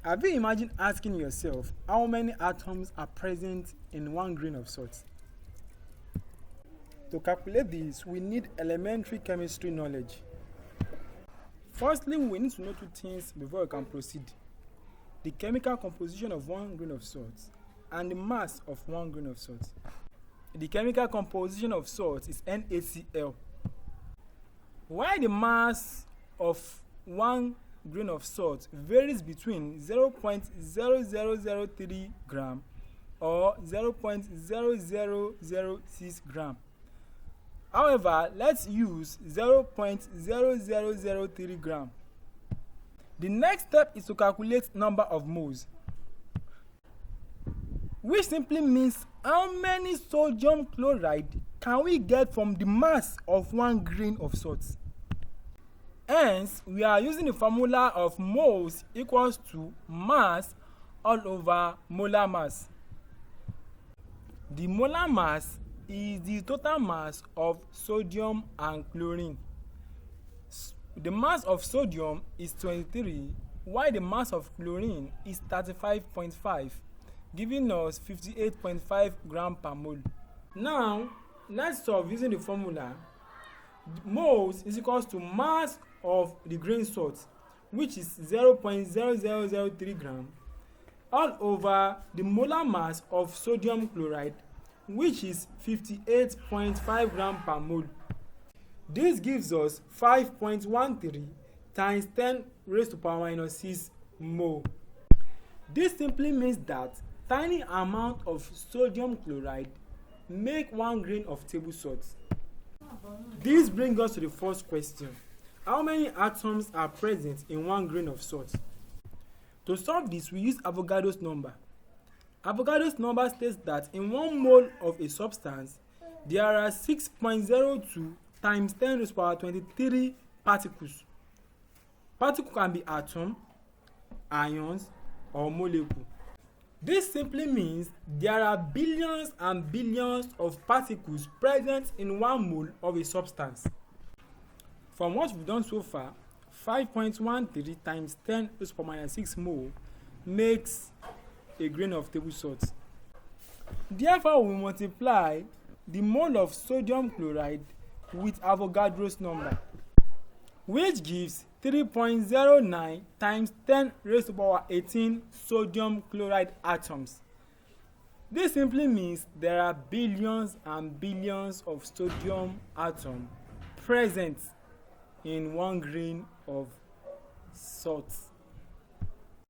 Have you imagined asking yourself how many atoms are present in 1 grain of salt? To calculate this, we need elementary chemistry knowledge. Firstly, we need to know 2 things before we can proceed. The chemical composition of 1 grain of salt and the mass of 1 grain of salt. The chemical composition of salt is NaCl. While the mass of 1 grain of salt varies between 0.0003 gram or 0.0006 gram. However, let's use 0.0003 gram. The next step is to calculate number of moles, which simply means how many sodium chloride can we get from the mass of 1 grain of salt. Hence, we are using the formula of moles equals to mass all over molar mass. The molar mass is the total mass of sodium and chlorine. The mass of sodium is 23, while the mass of chlorine is 35.5, giving us 58.5 gram per mole. Now, let's solve using the formula. Moles is equals to mass of the grain salt, which is 0.0003 gram, all over the molar mass of sodium chloride, which is 58.5 gram per mole. This gives us 5.13 times 10 raised to power minus 6 mole. This simply means that tiny amount of sodium chloride make 1 grain of table salt. This brings us to the first question. How many atoms are present in 1 grain of salt? To solve this, we use Avogadro's number. Avogadro's number states that in 1 mole of a substance, there are 6.02 times 10 raised to power 23 particles. Particle can be atom, ions, or molecule. This simply means there are billions and billions of particles present in 1 mole of a substance. From what we've done so far, 5.13 times 10 raised to power minus 6 mole makes a grain of table salt. Therefore, we multiply the mole of sodium chloride with Avogadro's number, which gives 3.09 times 10 raised to power 18 sodium chloride atoms. This simply means there are billions and billions of sodium atoms present in 1 grain of salt.